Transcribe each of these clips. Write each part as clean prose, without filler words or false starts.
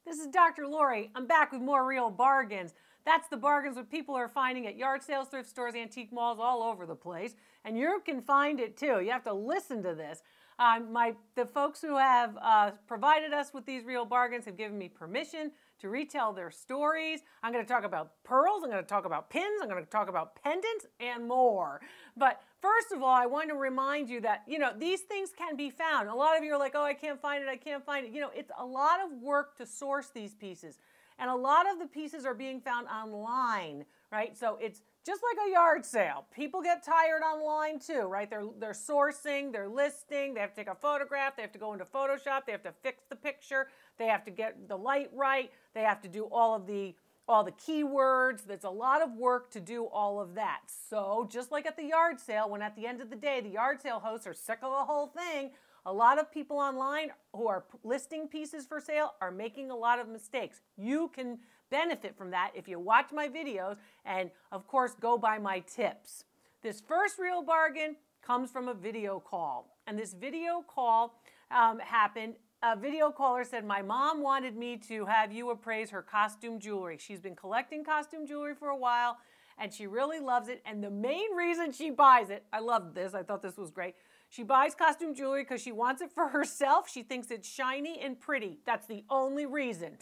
This is Dr. Lori. I'm back with more real bargains. That's the bargains that people are finding at yard sales, thrift stores, antique malls all over the place. And you can find it too. You have to listen to this. The folks who have provided us with these real bargains have given me permission to retell their stories. I'm going to talk about pearls, I'm going to talk about pins, I'm going to talk about pendants, and more. But first of all, I want to remind you that, these things can be found. A lot of you are like, oh, I can't find it, I can't find it. It's a lot of work to source these pieces. And a lot of the pieces are being found online, right? So it's just like a yard sale. People get tired online too, right? They're sourcing, they're listing, they have to take a photograph, they have to go into Photoshop, they have to fix the picture, they have to get the light right, they have to do all the keywords. There's a lot of work to do all of that. So just like at the yard sale, when at the end of the day, the yard sale hosts are sick of the whole thing, a lot of people online who are listing pieces for sale are making a lot of mistakes. You can benefit from that if you watch my videos and, of course, go by my tips. This first real bargain comes from a video call. And this video call happened. A video caller said, my mom wanted me to have you appraise her costume jewelry. She's been collecting costume jewelry for a while, and she really loves it. And the main reason she buys it, I loved this, I thought this was great. She buys costume jewelry because she wants it for herself. She thinks it's shiny and pretty. That's the only reason.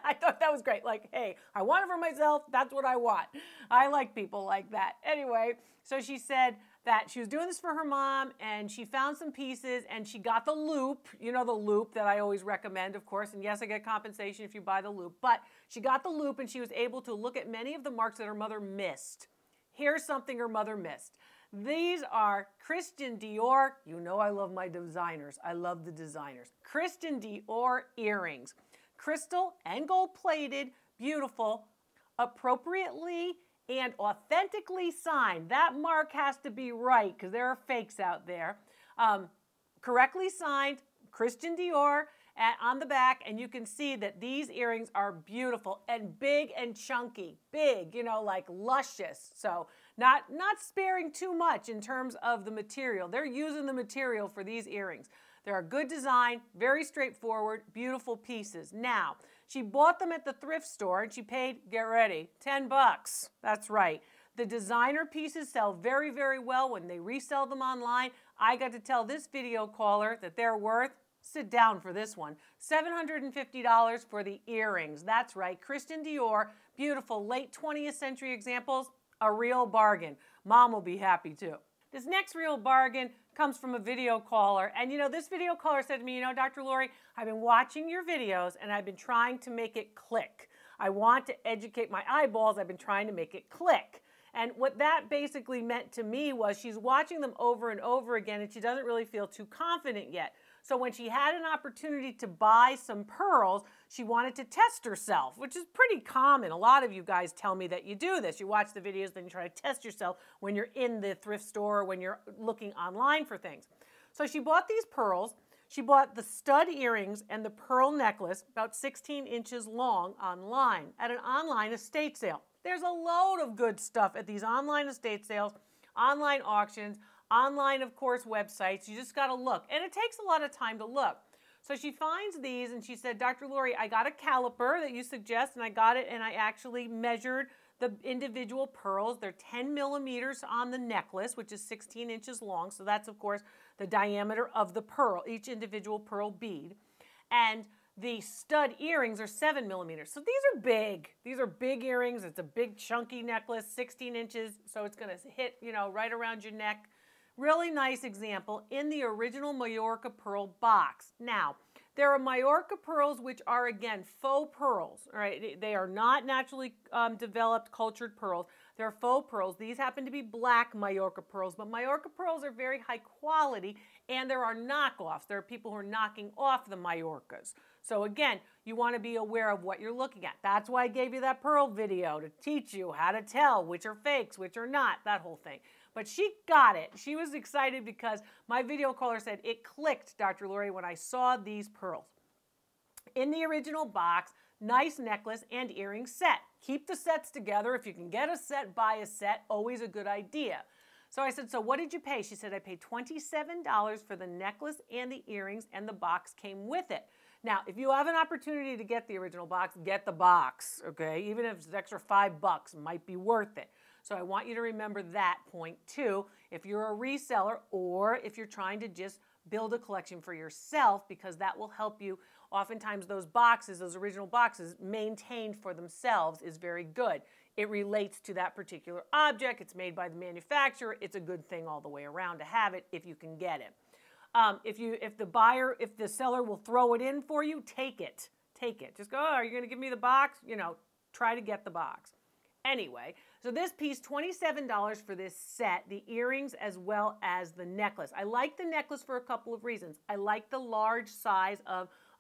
I thought that was great. Like, hey, I want it for myself. That's what I want. I like people like that. Anyway, so she said that she was doing this for her mom, and she found some pieces, and she got the loop. You know, the loop that I always recommend, of course. And yes, I get compensation if you buy the loop. But she got the loop, and she was able to look at many of the marks that her mother missed. Here's something her mother missed. These are Christian Dior. You know I love my designers. I love the designers. Christian Dior earrings. Crystal and gold plated, beautiful, appropriately and authentically signed. That mark has to be right because there are fakes out there. Correctly signed, Christian Dior on the back, and you can see that these earrings are beautiful and big and chunky. Big, like luscious. So not sparing too much in terms of the material. They're using the material for these earrings. They're a good design, very straightforward, beautiful pieces. Now, she bought them at the thrift store and she paid, get ready, 10 bucks. That's right. The designer pieces sell very, very well when they resell them online. I got to tell this video caller that they're worth, sit down for this one, $750 for the earrings. That's right, Christian Dior, beautiful late 20th century examples, a real bargain. Mom will be happy too. This next real bargain comes from a video caller. And this video caller said to me, Dr. Lori, I've been watching your videos and I've been trying to make it click. I want to educate my eyeballs. I've been trying to make it click. And what that basically meant to me was she's watching them over and over again and she doesn't really feel too confident yet. So when she had an opportunity to buy some pearls, she wanted to test herself, which is pretty common. A lot of you guys tell me that you do this. You watch the videos, then you try to test yourself when you're in the thrift store or when you're looking online for things. So she bought these pearls. She bought the stud earrings and the pearl necklace, about 16 inches long, online at an online estate sale. There's a load of good stuff at these online estate sales, online auctions, online, of course, websites. You just got to look. And it takes a lot of time to look. So she finds these and she said, Dr. Lori, I got a caliper that you suggest, and I got it and I actually measured the individual pearls. They're 10 millimeters on the necklace, which is 16 inches long. So that's, of course, the diameter of the pearl, each individual pearl bead. And the stud earrings are 7 millimeters. So these are big. These are big earrings. It's a big chunky necklace, 16 inches. So it's going to hit, right around your neck. Really nice example in the original Majorica pearl box. Now, there are Majorica pearls which are, again, faux pearls. All right? They are not naturally developed cultured pearls. They're faux pearls. These happen to be black Majorica pearls, but Majorica pearls are very high quality, and there are knockoffs. There are people who are knocking off the Majorcas. So again, you want to be aware of what you're looking at. That's why I gave you that pearl video, to teach you how to tell which are fakes, which are not, that whole thing. But she got it. She was excited because my video caller said, it clicked, Dr. Lori, when I saw these pearls. In the original box, nice necklace and earring set. Keep the sets together. If you can get a set, buy a set. Always a good idea. So I said, so what did you pay? She said, I paid $27 for the necklace and the earrings, and the box came with it. Now, if you have an opportunity to get the original box, get the box, okay? Even if it's an extra $5, might be worth it. So I want you to remember that point too, if you're a reseller or if you're trying to just build a collection for yourself, because that will help you. Oftentimes those boxes, those original boxes, maintained for themselves is very good. It relates to that particular object. It's made by the manufacturer. It's a good thing all the way around to have it if you can get it. If the seller will throw it in for you, take it. Take it. Just go, oh, are you going to give me the box? You know, try to get the box. Anyway, so this piece, $27 for this set, the earrings as well as the necklace. I like the necklace for a couple of reasons. I like the large size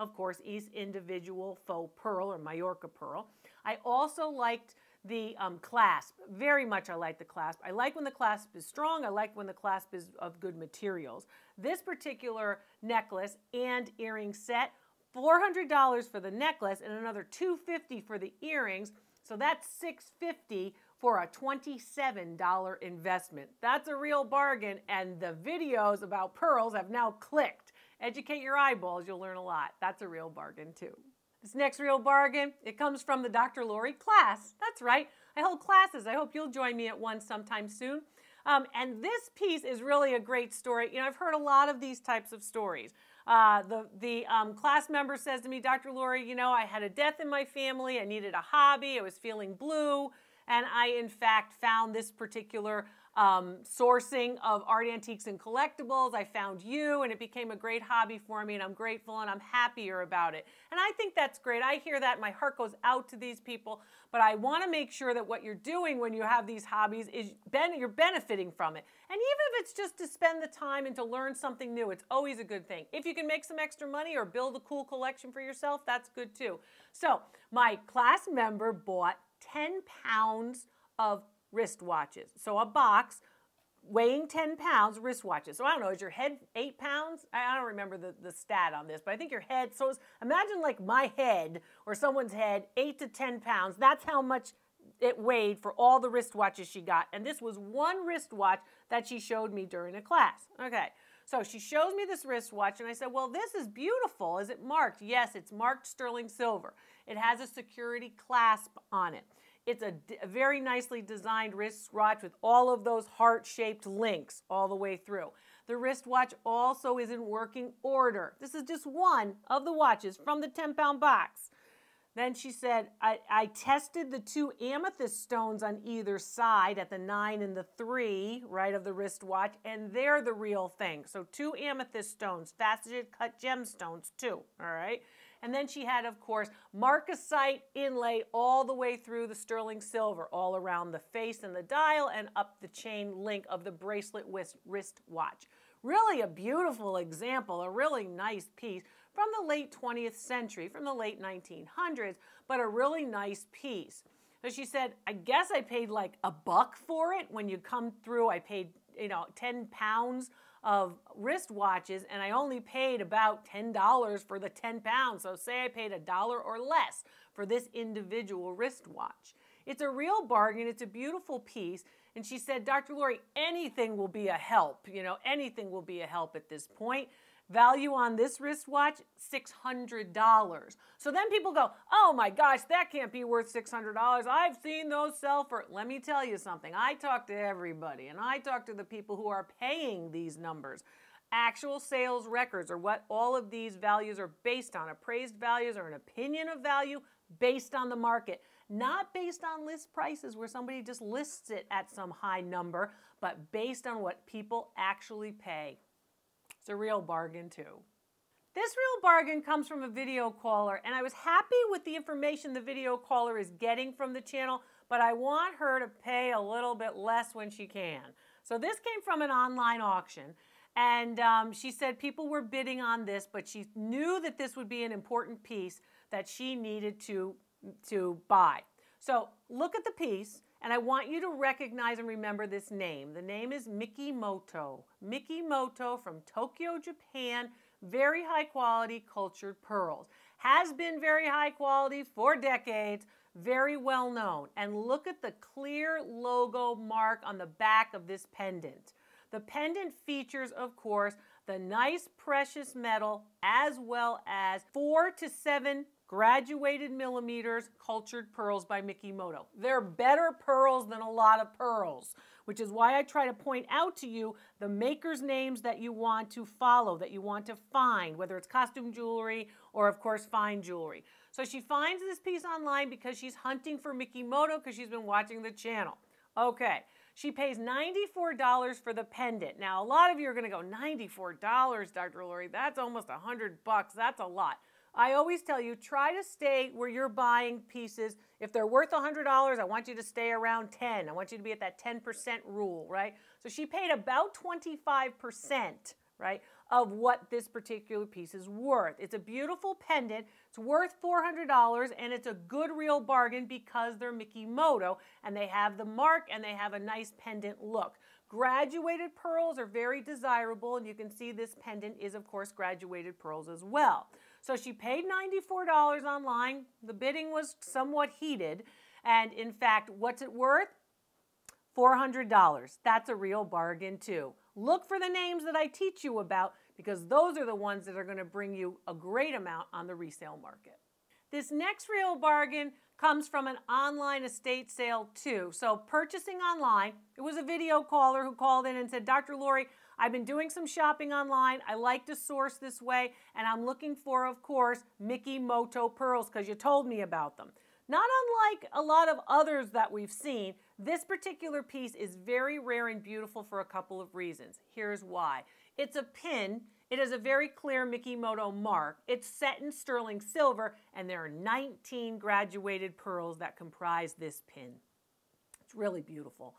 of course, each individual faux pearl or Majorica pearl. I also liked the clasp. Very much I like the clasp. I like when the clasp is strong. I like when the clasp is of good materials. This particular necklace and earring set, $400 for the necklace and another $250 for the earrings. So that's $650 for a $27 investment. That's a real bargain, and the videos about pearls have now clicked. Educate your eyeballs, you'll learn a lot. That's a real bargain too. This next real bargain, it comes from the Dr. Lori class. That's right, I hold classes. I hope you'll join me at one sometime soon. And this piece is really a great story. You know, I've heard a lot of these types of stories. The class member says to me, Dr. Lori, you know, I had a death in my family. I needed a hobby. I was feeling blue. And I, in fact, found this particular sourcing of art, antiques, and collectibles. I found you, and it became a great hobby for me, and I'm grateful, and I'm happier about it. And I think that's great. I hear that. My heart goes out to these people. But I want to make sure that what you're doing when you have these hobbies is you're benefiting from it. And even if it's just to spend the time and to learn something new, it's always a good thing. If you can make some extra money or build a cool collection for yourself, that's good too. So my class member bought 10 pounds of wristwatches. So a box weighing 10 pounds wristwatches. So I don't know, is your head 8 pounds? I don't remember the stat on this, but I think your head, so imagine like my head or someone's head, 8 to 10 pounds. That's how much it weighed for all the wristwatches she got. And this was one wristwatch that she showed me during a class. Okay, so she shows me this wristwatch and I said, well, this is beautiful. Is it marked? Yes, it's marked sterling silver. It has a security clasp on it. It's a very nicely designed wristwatch with all of those heart-shaped links all the way through. The wristwatch also is in working order. This is just one of the watches from the 10-pound box. Then she said, I tested the 2 amethyst stones on either side at the 9 and the 3, right, of the wristwatch, and they're the real thing. So 2 amethyst stones, faceted cut gemstones too, all right? And then she had, of course, marcasite inlay all the way through the sterling silver, all around the face and the dial and up the chain link of the bracelet wristwatch. Really a beautiful example, a really nice piece from the late 20th century, from the late 1900s, but a really nice piece. So she said, I guess I paid like $1 for it. When you come through, I paid, 10 pounds of wristwatches, and I only paid about $10 for the 10 pounds. So say I paid $1 or less for this individual wristwatch. It's a real bargain. It's a beautiful piece. And she said, Dr. Lori, anything will be a help. Anything will be a help at this point. Value on this wristwatch, $600. So then people go, oh my gosh, that can't be worth $600. I've seen those sell for, let me tell you something. I talk to everybody, and I talk to the people who are paying these numbers. Actual sales records are what all of these values are based on. Appraised values are an opinion of value based on the market, not based on list prices where somebody just lists it at some high number, but based on what people actually pay. It's a real bargain too. This real bargain comes from a video caller, and I was happy with the information the video caller is getting from the channel, but I want her to pay a little bit less when she can. So this came from an online auction, and she said people were bidding on this, but she knew that this would be an important piece that she needed to buy. So look at the piece. And I want you to recognize and remember this name. The name is Mikimoto. Mikimoto from Tokyo, Japan. Very high quality cultured pearls. Has been very high quality for decades. Very well known. And look at the clear logo mark on the back of this pendant. The pendant features, of course, the nice precious metal, as well as 4 to 7 graduated millimeters cultured pearls by Mikimoto. They're better pearls than a lot of pearls, which is why I try to point out to you the makers' names that you want to follow, that you want to find, whether it's costume jewelry or, of course, fine jewelry. So she finds this piece online because she's hunting for Mikimoto because she's been watching the channel. Okay, she pays $94 for the pendant. Now, a lot of you are going to go, $94, Dr. Lori, that's almost $100. That's a lot. I always tell you, try to stay where you're buying pieces. If they're worth $100, I want you to stay around 10. I want you to be at that 10% rule, right? So she paid about 25%, right, of what this particular piece is worth. It's a beautiful pendant. It's worth $400, and it's a good real bargain because they're Mikimoto, and they have the mark, and they have a nice pendant look. Graduated pearls are very desirable, and you can see this pendant is, of course, graduated pearls as well. So she paid $94 online. The bidding was somewhat heated, and in fact, what's it worth? $400. That's a real bargain too. Look for the names that I teach you about because those are the ones that are going to bring you a great amount on the resale market. This next real bargain comes from an online estate sale too. So purchasing online, it was a video caller who called in and said, Dr. Lori, I've been doing some shopping online. I like to source this way, and I'm looking for, of course, Mikimoto pearls because you told me about them. Not unlike a lot of others that we've seen, this particular piece is very rare and beautiful for a couple of reasons. Here's why. It's a pin. It has a very clear Mikimoto mark. It's set in sterling silver, and there are 19 graduated pearls that comprise this pin. It's really beautiful.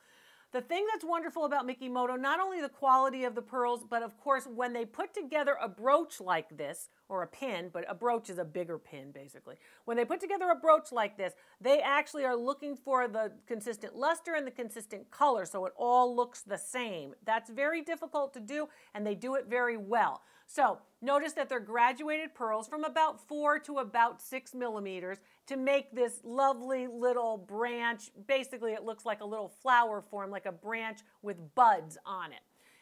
The thing that's wonderful about Mikimoto, not only the quality of the pearls, but of course when they put together a brooch like this, or a pin, but a brooch is a bigger pin basically. When they put together a brooch like this, they actually are looking for the consistent luster and the consistent color so it all looks the same. That's very difficult to do, and they do it very well. So notice that they're graduated pearls from about 4 to about 6 millimeters to make this lovely little branch. Basically, it looks like a little flower form, like a branch with buds on it.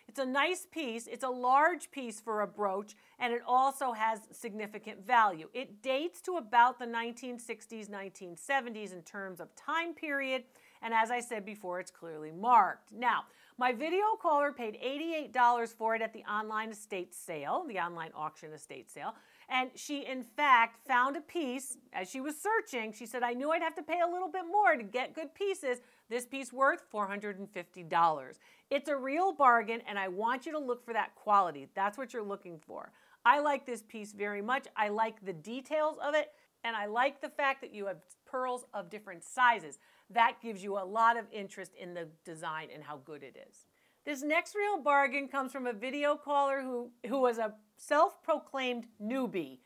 It's a nice piece. It's a large piece for a brooch, and it also has significant value. It dates to about the 1960s, 1970s in terms of time period, and as I said before, it's clearly marked. Now, my video caller paid $88 for it at the online estate sale, the online auction estate sale, and she, in fact, found a piece. As she was searching, she said, I knew I'd have to pay a little bit more to get good pieces. This piece worth $450. It's a real bargain, and I want you to look for that quality. That's what you're looking for. I like this piece very much. I like the details of it, and I like the fact that you have pearls of different sizes. That gives you a lot of interest in the design and how good it is. This next real bargain comes from a video caller who was a self-proclaimed newbie.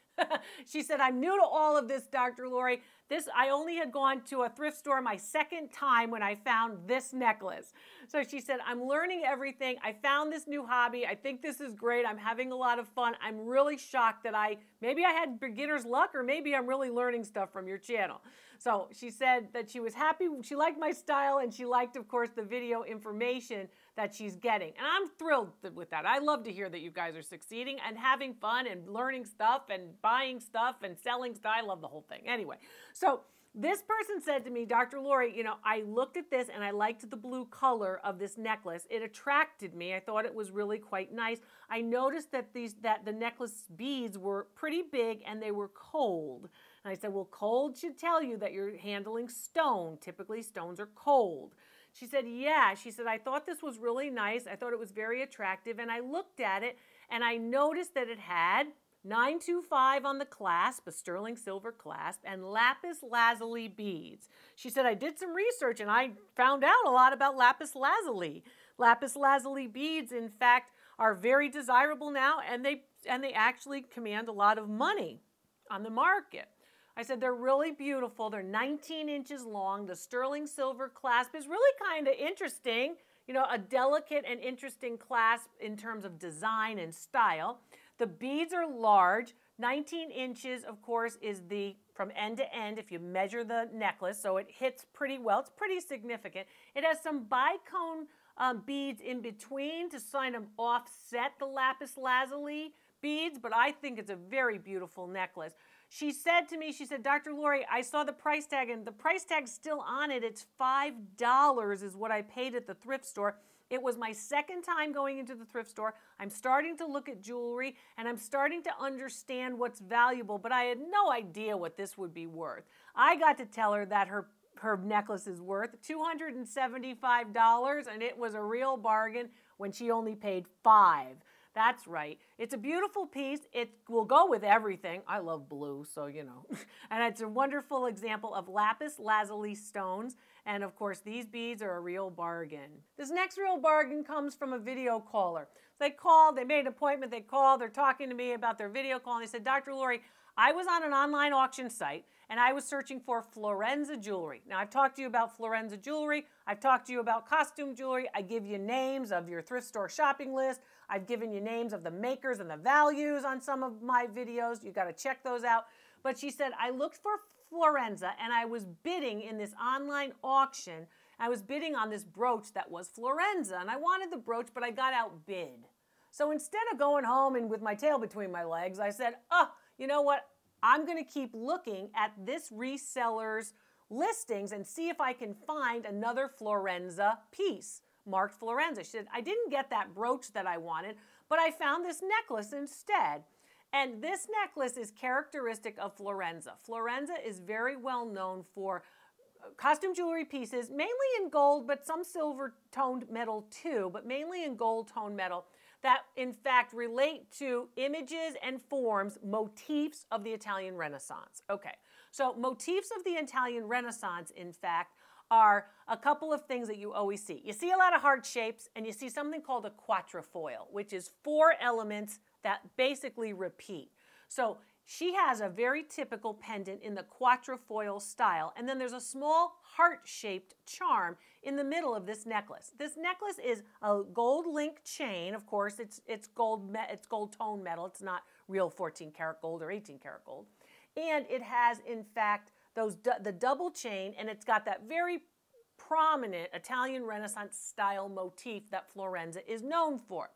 She said, I'm new to all of this, Dr. Lori. I only had gone to a thrift store my second time when I found this necklace. So she said, I'm learning everything. I found this new hobby. I think this is great. I'm having a lot of fun. I'm really shocked that maybe I had beginner's luck, or maybe I'm really learning stuff from your channel. So she said that she was happy. She liked my style, and she liked, of course, the video information that she's getting. And I'm thrilled with that. I love to hear that you guys are succeeding and having fun and learning stuff and buying stuff and selling stuff. I love the whole thing. Anyway, so this person said to me, Dr. Lori, you know, I looked at this and I liked the blue color of this necklace. It attracted me. I thought it was really quite nice. I noticed that the necklace beads were pretty big and they were cold. And I said, well, cold should tell you that you're handling stone. Typically, stones are cold. She said, yeah. She said, I thought this was really nice. I thought it was very attractive. And I looked at it, and I noticed that it had 925 on the clasp, a sterling silver clasp, and lapis lazuli beads. She said, I did some research, and I found out a lot about lapis lazuli. Lapis lazuli beads, in fact, are very desirable now, and they actually command a lot of money on the market. I said, they're really beautiful. They're 19 inches long. The sterling silver clasp is really kind of interesting. You know, a delicate and interesting clasp in terms of design and style. The beads are large. 19 inches, of course, is from end to end if you measure the necklace, so it hits pretty well. It's pretty significant. It has some bicone beads in between to kind of offset the lapis lazuli beads, but I think it's a very beautiful necklace. She said to me, she said, Dr. Lori, I saw the price tag, and the price tag's still on it. It's $5 is what I paid at the thrift store. It was my second time going into the thrift store. I'm starting to look at jewelry, and I'm starting to understand what's valuable, but I had no idea what this would be worth. I got to tell her that her necklace is worth $275, and it was a real bargain when she only paid $5. That's right. It's a beautiful piece. It will go with everything. I love blue, so you know. And it's a wonderful example of lapis lazuli stones. And of course, these beads are a real bargain. This next real bargain comes from a video caller. They called, they made an appointment, they called, they're talking to me about their video call, and they said, Dr. Lori, I was on an online auction site, and I was searching for Florenza jewelry. Now, I've talked to you about Florenza jewelry. I've talked to you about costume jewelry. I give you names of your thrift store shopping list. I've given you names of the makers and the values on some of my videos. You got to check those out. But she said, I looked for Florenza, and I was bidding in this online auction. I was bidding on this brooch that was Florenza, and I wanted the brooch, but I got outbid. So instead of going home and with my tail between my legs, I said, oh, you know what? I'm going to keep looking at this reseller's listings and see if I can find another Florenza piece marked Florenza. She said, I didn't get that brooch that I wanted, but I found this necklace instead. And this necklace is characteristic of Florenza. Florenza is very well known for costume jewelry pieces, mainly in gold, but some silver-toned metal too, but mainly in gold-toned metal, that in fact relate to images and forms, motifs of the Italian Renaissance. Okay, so motifs of the Italian Renaissance, in fact, are a couple of things that you always see. You see a lot of heart shapes, and you see something called a quatrefoil, which is 4 elements that basically repeat. So she has a very typical pendant in the quatrefoil style, and then there's a small heart-shaped charm in the middle of this necklace. This necklace is a gold link chain. Of course, it's gold tone metal. It's not real 14 karat gold or 18 karat gold. And it has, in fact, the double chain, and it's got that very prominent Italian Renaissance style motif that Florenza is known for.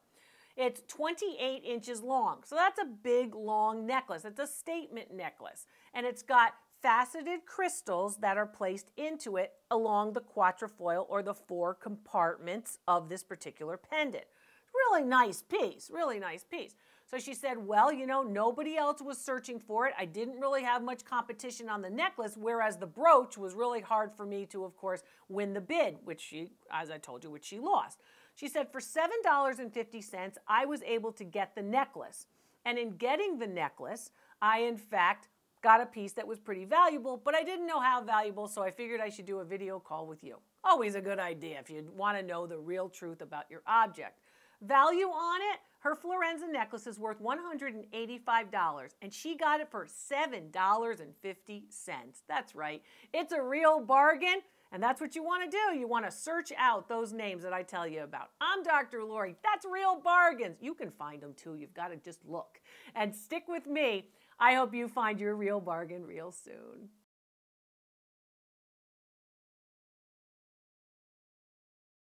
It's 28 inches long, so that's a big, long necklace. It's a statement necklace, and it's got faceted crystals that are placed into it along the quatrefoil, or the 4 compartments of this particular pendant. Really nice piece, really nice piece. So she said, well, you know, nobody else was searching for it. I didn't really have much competition on the necklace, whereas the brooch was really hard for me to, of course, win the bid, which she, as I told you, which she lost. She said for $7.50, I was able to get the necklace. And in getting the necklace, I, in fact, got a piece that was pretty valuable, but I didn't know how valuable, so I figured I should do a video call with you. Always a good idea if you want to know the real truth about your object. Value on it, her Florenza necklace is worth $185, and she got it for $7.50. That's right. It's a real bargain. And that's what you want to do. You want to search out those names that I tell you about. I'm Dr. Lori. That's real bargains. You can find them too. You've got to just look. And stick with me. I hope you find your real bargain real soon.